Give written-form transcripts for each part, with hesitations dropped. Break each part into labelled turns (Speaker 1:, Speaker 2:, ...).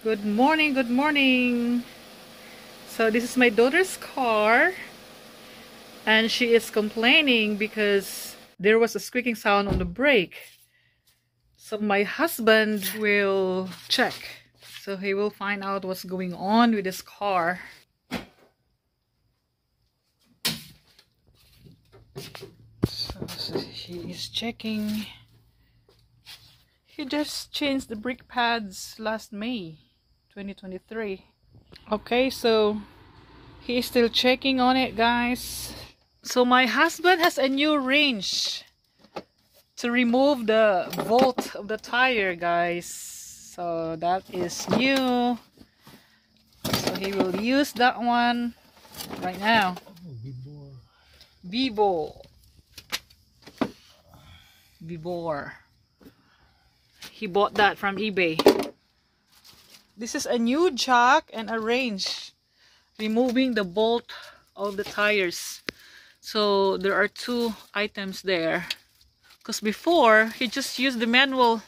Speaker 1: Good morning, good morning. So this is my daughter's car and she is complaining because there was a squeaking sound on the brake. So my husband will check. So he will find out what's going on with his car. So he is checking. He just changed the brake pads last May 2023. Okay, so he is still checking on it, guys. So my husband has a new wrench to remove the bolt of the tire, guys. So that is new. So he will use that one right now. Vivo. He bought that from eBay. This is a new jack and a wrench removing the bolt of the tires. So there are two items there. Because before, he just used the manual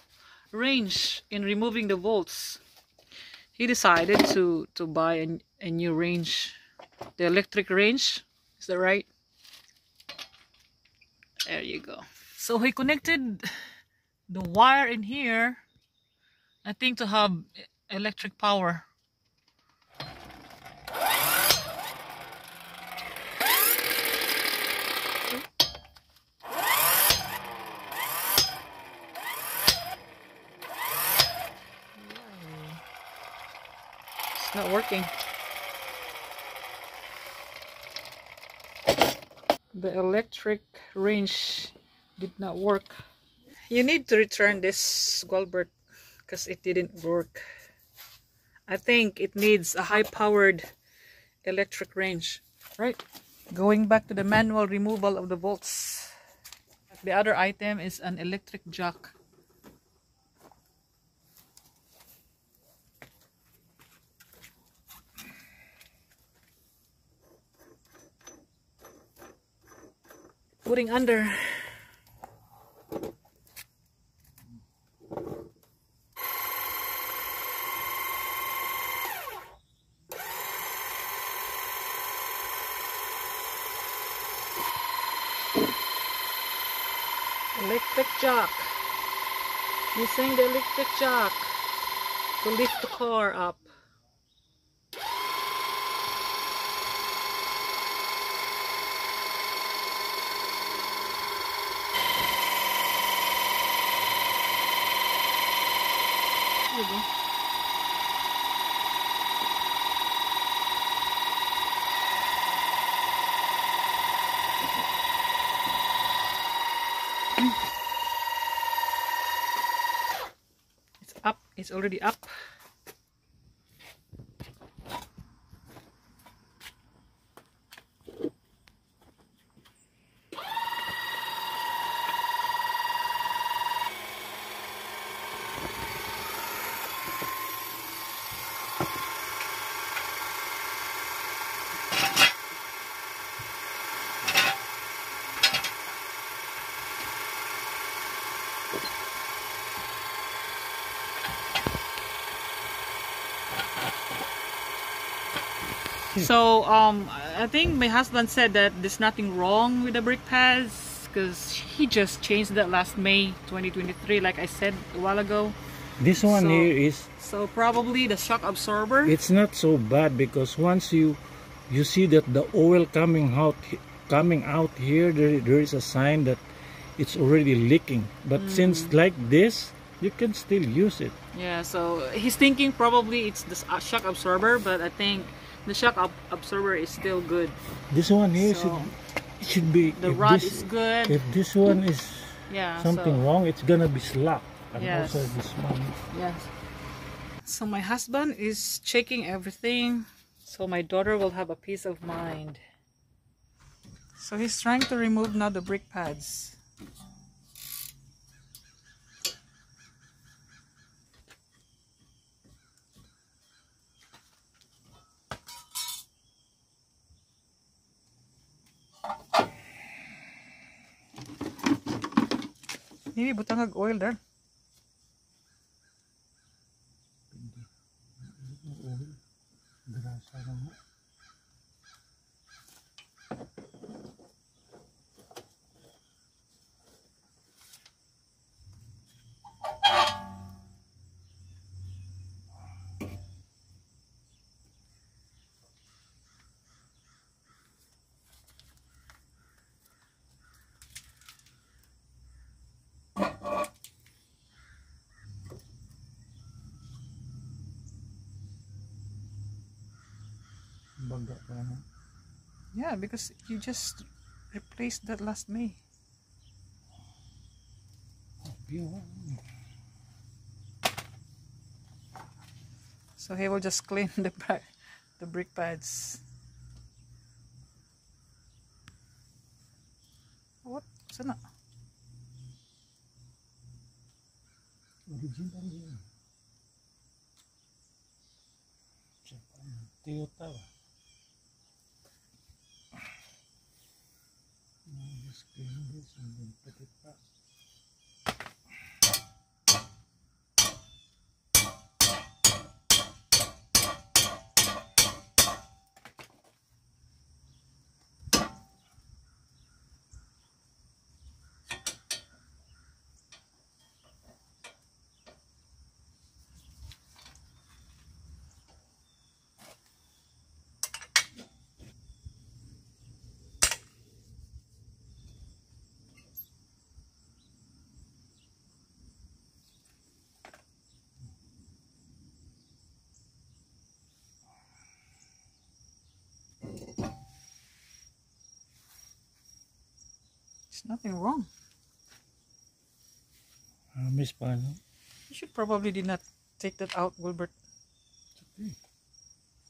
Speaker 1: wrench in removing the bolts. He decided to buy a new wrench. The electric wrench. Is that right? There you go. So he connected the wire in here, I think, to have electric power. It's not working. The electric wrench did not work. You need to return this, Gualbert, because it didn't work. I think it needs a high-powered electric wrench, right? Going back to the manual removal of the bolts. The other item is an electric jack. Putting under. Electric jack. Using the electric jack to lift the car up. There you go. It's up. It's already up. So I think my husband said that there's nothing wrong with the brake pads because he just changed that last May 2023, like I said a while ago.
Speaker 2: This one here is,
Speaker 1: so probably the shock absorber.
Speaker 2: it's not so bad because once you see that the oil coming out here, there is a sign that it's already leaking. But since like this, you can still use it.
Speaker 1: Yeah, so he's thinking probably it's the shock absorber, but I think the shock absorber is still good.
Speaker 2: This one here
Speaker 1: So,
Speaker 2: should be,
Speaker 1: the rod is good.
Speaker 2: if this one is something
Speaker 1: so,
Speaker 2: wrong, it's gonna be slack. And
Speaker 1: Yes.
Speaker 2: also this one.
Speaker 1: yes. So my husband is checking everything so my daughter will have a peace of mind. So he's trying to remove now the brake pads. Maybe butangag oil there.
Speaker 2: Sana mo. Baga pa na.
Speaker 1: Yeah, because you just replaced that last May.
Speaker 2: Pure.
Speaker 1: So he will just clean the brick pads. What? Sana?
Speaker 2: Origin pa rin. Toyota ba? Just clean this and then put it back.
Speaker 1: There's nothing wrong.
Speaker 2: Miss paano?
Speaker 1: You should probably did not take that out, Wilbert.
Speaker 2: Okay.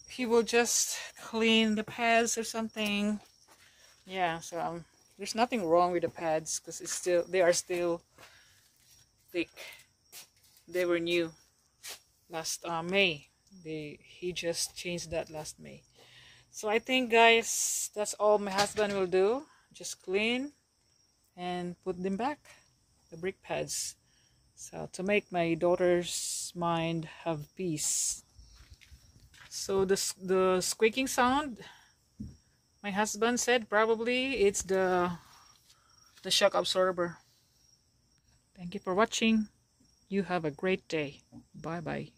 Speaker 1: He will just clean the pads or something. Yeah, so there's nothing wrong with the pads because they are still thick. They were new last May. He just changed that last May. So I think, guys, that's all my husband will do. Just clean and put them back, the brick pads. So to make my daughter's mind have peace. So the squeaking sound, my husband said probably it's the shock absorber. Thank you for watching. You have a great day. Bye bye.